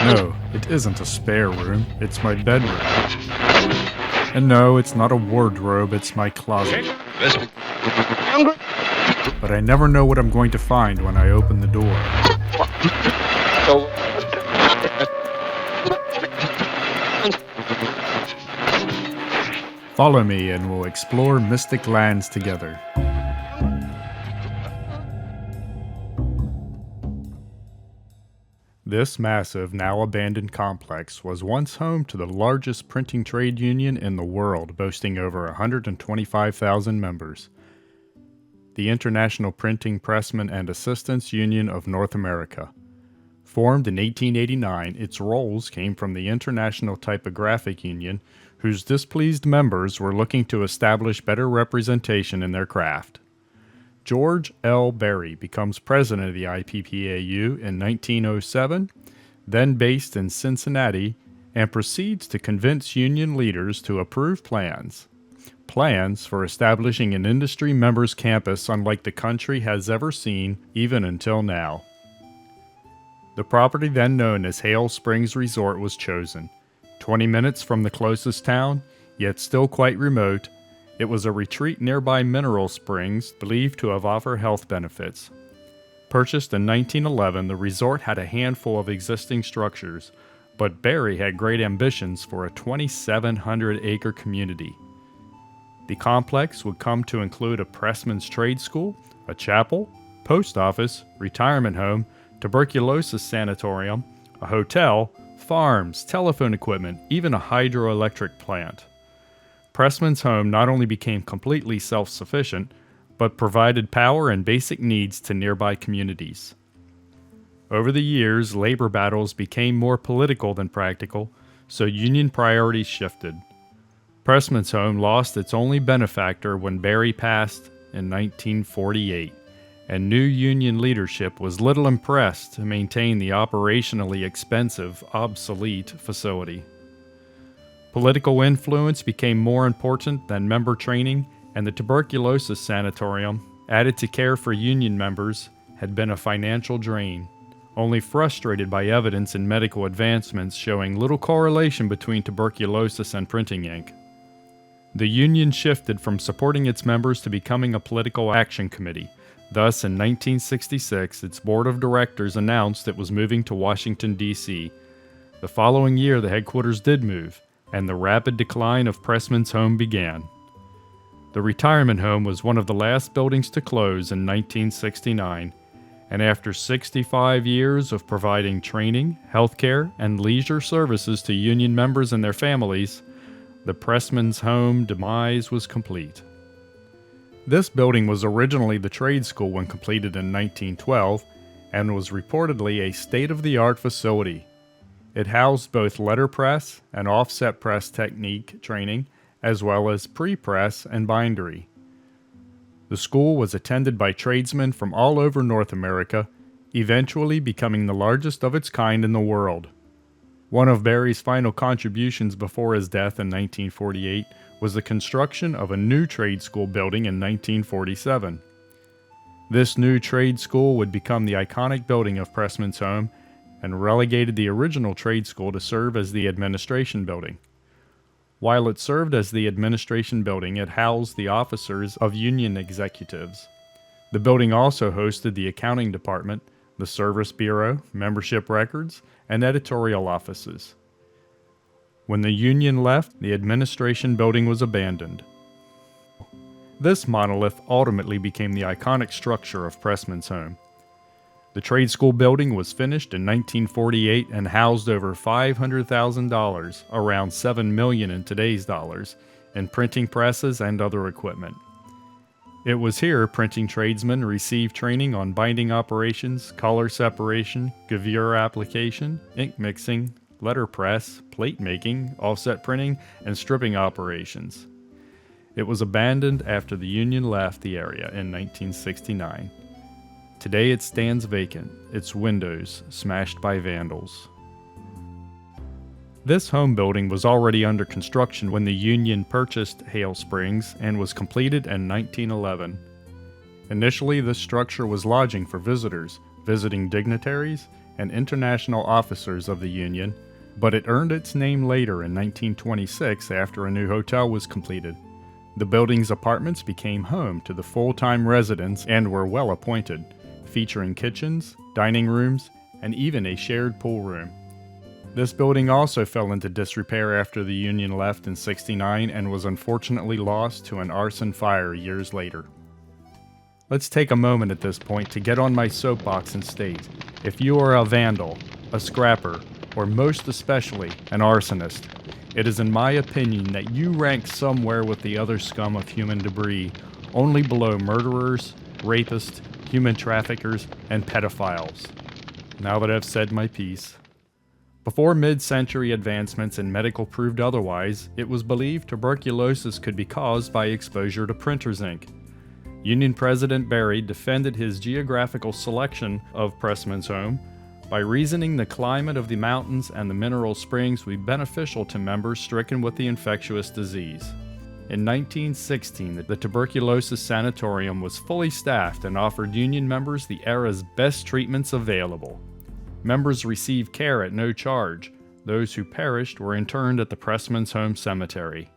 No, it isn't a spare room, it's my bedroom. And no, it's not a wardrobe, it's my closet. But I never know what I'm going to find when I open the door. Follow me and we'll explore mystic lands together. This massive, now abandoned complex was once home to the largest printing trade union in the world, boasting over 125,000 members. The International Printing Pressman and Assistants Union of North America. Formed in 1889, its roles came from the International Typographic Union, whose displeased members were looking to establish better representation in their craft. George L. Berry becomes president of the IPPAU in 1907, then based in Cincinnati, and proceeds to convince union leaders to approve plans for establishing an industry members campus unlike the country has ever seen, even until now. The property then known as Hale Springs Resort was chosen. 20 minutes from the closest town, yet still quite remote, it was a retreat nearby mineral springs believed to have offered health benefits. Purchased in 1911, the resort had a handful of existing structures, but Berry had great ambitions for a 2,700-acre community. The complex would come to include a Pressman's trade school, a chapel, post office, retirement home, tuberculosis sanatorium, a hotel, farms, telephone equipment, even a hydroelectric plant. Pressman's home not only became completely self-sufficient, but provided power and basic needs to nearby communities. Over the years, labor battles became more political than practical, so union priorities shifted. Pressman's home lost its only benefactor when Berry passed in 1948, and new union leadership was little impressed to maintain the operationally expensive, obsolete facility. Political influence became more important than member training, and the tuberculosis sanatorium, added to care for union members, had been a financial drain, only frustrated by evidence in medical advancements showing little correlation between tuberculosis and printing ink. The union shifted from supporting its members to becoming a political action committee. Thus, in 1966, its board of directors announced it was moving to Washington, D.C. The following year, the headquarters did move, and the rapid decline of Pressman's home began. The retirement home was one of the last buildings to close in 1969, and after 65 years of providing training, healthcare, and leisure services to union members and their families, the Pressman's home demise was complete. This building was originally the trade school when completed in 1912, and was reportedly a state-of-the-art facility. It housed both letterpress and offset press technique training, as well as pre-press and bindery. The school was attended by tradesmen from all over North America, eventually becoming the largest of its kind in the world. One of Berry's final contributions before his death in 1948 was the construction of a new trade school building in 1947. This new trade school would become the iconic building of Pressman's home, and relegated the original trade school to serve as the administration building. While it served as the administration building, it housed the officers of union executives. The building also hosted the accounting department, the service bureau, membership records, and editorial offices. When the union left, the administration building was abandoned. This monolith ultimately became the iconic structure of Pressman's home. The trade school building was finished in 1948 and housed over $500,000, around $7 million in today's dollars, in printing presses and other equipment. It was here printing tradesmen received training on binding operations, color separation, gravure application, ink mixing, letterpress, plate making, offset printing, and stripping operations. It was abandoned after the union left the area in 1969. Today it stands vacant, its windows smashed by vandals. This home building was already under construction when the union purchased Hale Springs and was completed in 1911. Initially, this structure was lodging for visitors, visiting dignitaries, and international officers of the Union, but it earned its name later in 1926 after a new hotel was completed. The building's apartments became home to the full-time residents and were well appointed, featuring kitchens, dining rooms, and even a shared pool room. This building also fell into disrepair after the Union left in '69 and was unfortunately lost to an arson fire years later. Let's take a moment at this point to get on my soapbox and state, if you are a vandal, a scrapper, or most especially an arsonist, it is in my opinion that you rank somewhere with the other scum of human debris, only below murderers, rapists, human traffickers, and pedophiles. Now that I've said my piece. Before mid-century advancements in medical proved otherwise, it was believed tuberculosis could be caused by exposure to printer's ink. Union President Barry defended his geographical selection of Pressman's home by reasoning the climate of the mountains and the mineral springs would be beneficial to members stricken with the infectious disease. In 1916, the Tuberculosis Sanatorium was fully staffed and offered Union members the era's best treatments available. Members received care at no charge. Those who perished were interned at the Pressman's Home Cemetery.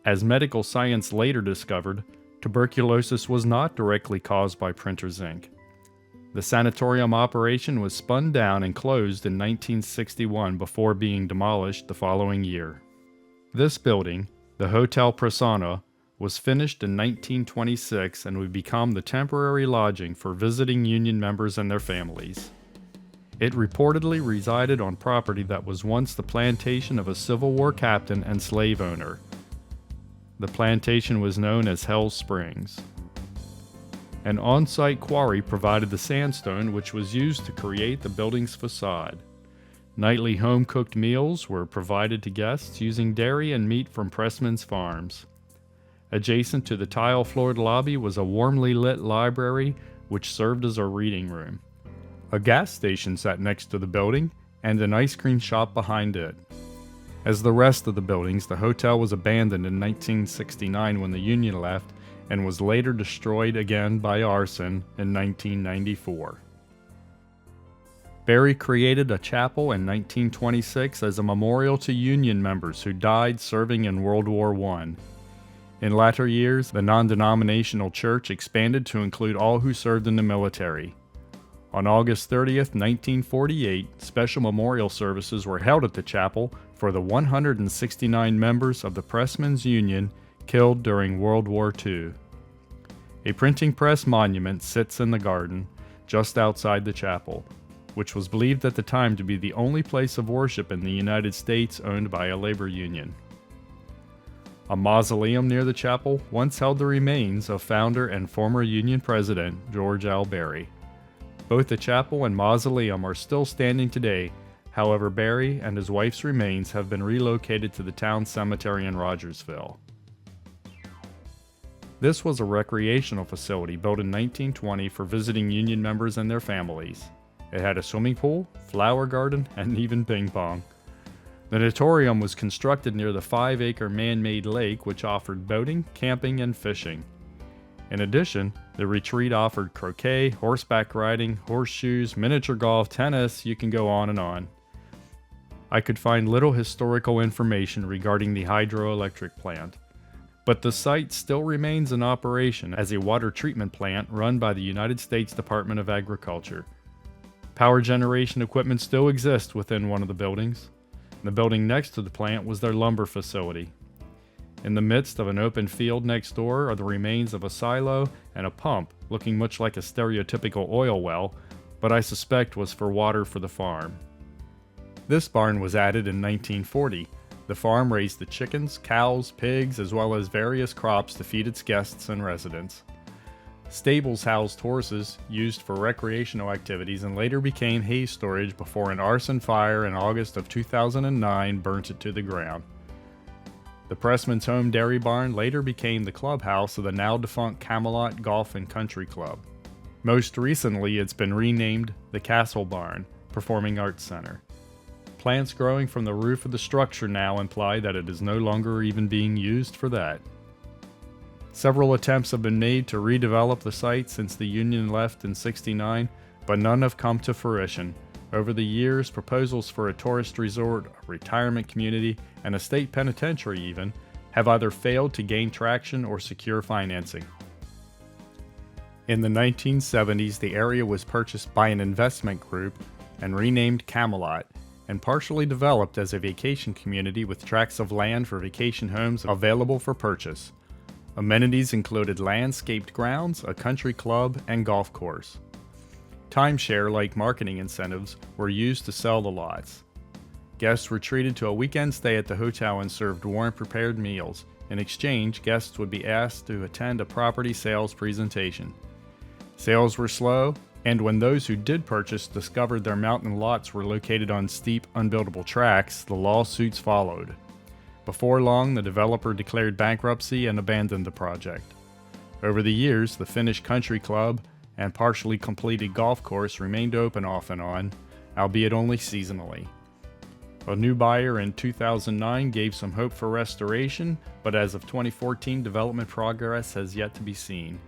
As medical science later discovered, tuberculosis was not directly caused by printer's ink. The sanatorium operation was spun down and closed in 1961 before being demolished the following year. This building, the Hotel Pressman, was finished in 1926 and would become the temporary lodging for visiting Union members and their families. It reportedly resided on property that was once the plantation of a Civil War captain and slave owner. The plantation was known as Hell's Springs. An on-site quarry provided the sandstone which was used to create the building's facade. Nightly home-cooked meals were provided to guests using dairy and meat from Pressman's farms. Adjacent to the tile-floored lobby was a warmly lit library which served as a reading room. A gas station sat next to the building, and an ice cream shop behind it. As the rest of the buildings, the hotel was abandoned in 1969 when the Union left, and was later destroyed again by arson in 1994. Barry created a chapel in 1926 as a memorial to Union members who died serving in World War I. In latter years, the non-denominational church expanded to include all who served in the military. On August 30th, 1948, special memorial services were held at the chapel for the 169 members of the Pressmen's Union killed during World War II. A printing press monument sits in the garden, just outside the chapel, which was believed at the time to be the only place of worship in the United States owned by a labor union. A mausoleum near the chapel once held the remains of founder and former Union President George L. Barry. Both the chapel and mausoleum are still standing today. However, Barry and his wife's remains have been relocated to the town cemetery in Rogersville. This was a recreational facility built in 1920 for visiting Union members and their families. It had a swimming pool, flower garden, and even ping pong. The sanatorium was constructed near the 5-acre man-made lake which offered boating, camping, and fishing. In addition, the retreat offered croquet, horseback riding, horseshoes, miniature golf, tennis, you can go on and on. I could find little historical information regarding the hydroelectric plant, but the site still remains in operation as a water treatment plant run by the United States Department of Agriculture. Power generation equipment still exists within one of the buildings. The building next to the plant was their lumber facility. In the midst of an open field next door are the remains of a silo and a pump looking much like a stereotypical oil well, but I suspect was for water for the farm. This barn was added in 1940. The farm raised the chickens, cows, pigs, as well as various crops to feed its guests and residents. Stables housed horses used for recreational activities and later became hay storage before an arson fire in August of 2009 burnt it to the ground. The Pressman's Home Dairy Barn later became the clubhouse of the now-defunct Camelot Golf and Country Club. Most recently, it's been renamed the Castle Barn, Performing Arts Center. Plants growing from the roof of the structure now imply that it is no longer even being used for that. Several attempts have been made to redevelop the site since the Union left in '69, but none have come to fruition. Over the years, proposals for a tourist resort, a retirement community, and a state penitentiary even have either failed to gain traction or secure financing. In the 1970s, the area was purchased by an investment group and renamed Camelot, and partially developed as a vacation community with tracts of land for vacation homes available for purchase. Amenities included landscaped grounds, a country club, and golf course. Timeshare-like marketing incentives were used to sell the lots. Guests were treated to a weekend stay at the hotel and served warm prepared meals. In exchange, guests would be asked to attend a property sales presentation. Sales were slow, and when those who did purchase discovered their mountain lots were located on steep, unbuildable tracks, the lawsuits followed. Before long, the developer declared bankruptcy and abandoned the project. Over the years, the finished country club and partially completed golf course remained open off and on, albeit only seasonally. A new buyer in 2009 gave some hope for restoration, but as of 2014, development progress has yet to be seen.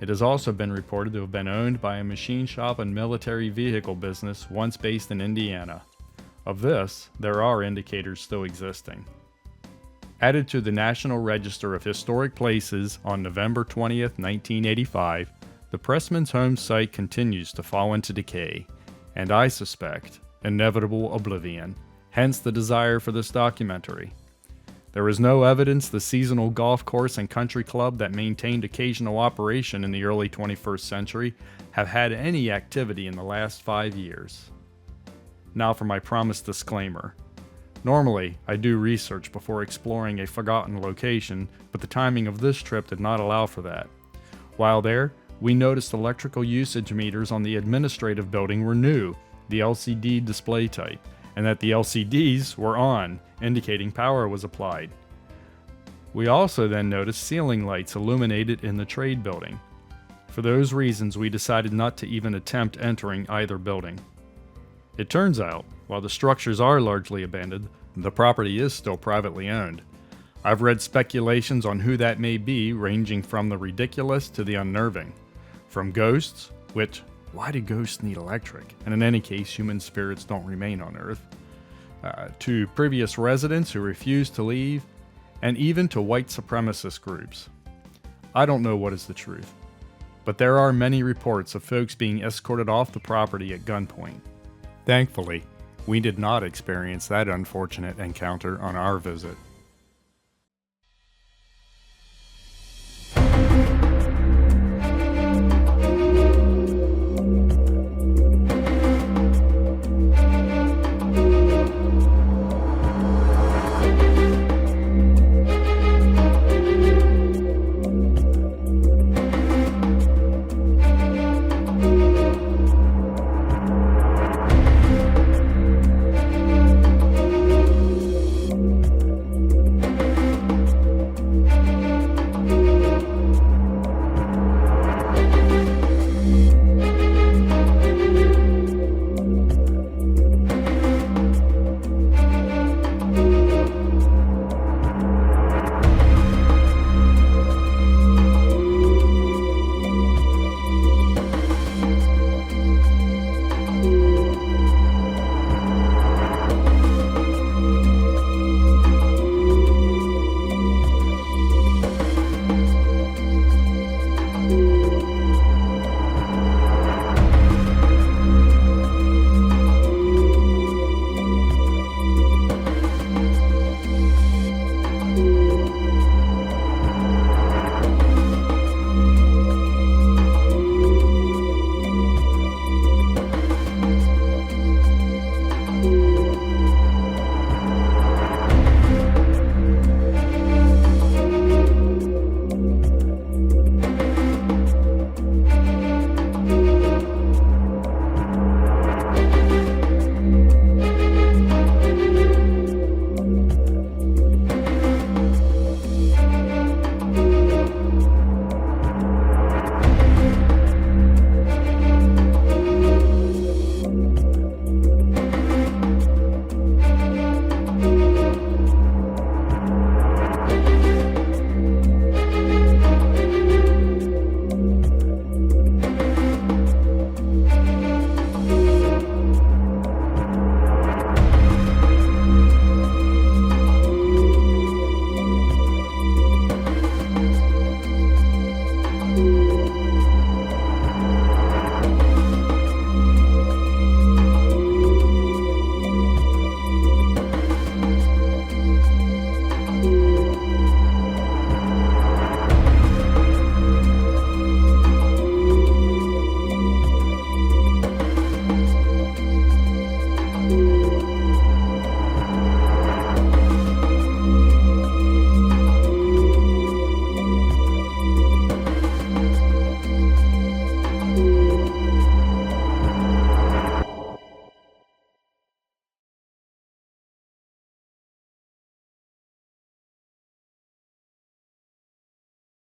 It has also been reported to have been owned by a machine shop and military vehicle business once based in Indiana. Of this, there are indicators still existing. Added to the National Register of Historic Places on November 20th, 1985, the Pressman's home site continues to fall into decay, and I suspect, inevitable oblivion, hence the desire for this documentary. There is no evidence the seasonal golf course and country club that maintained occasional operation in the early 21st century have had any activity in the last 5 years. Now for my promised disclaimer. Normally, I do research before exploring a forgotten location, but the timing of this trip did not allow for that. While there, we noticed electrical usage meters on the administrative building were new, the LCD display type, and that the LCDs were on, indicating power was applied. We also then noticed ceiling lights illuminated in the trade building. For those reasons, we decided not to even attempt entering either building. It turns out, while the structures are largely abandoned, the property is still privately owned. I've read speculations on who that may be, ranging from the ridiculous to the unnerving. From ghosts, which, why do ghosts need electric? And in any case, human spirits don't remain on Earth. To previous residents who refuse to leave, and even to white supremacist groups. I don't know what is the truth, but there are many reports of folks being escorted off the property at gunpoint. Thankfully, we did not experience that unfortunate encounter on our visit.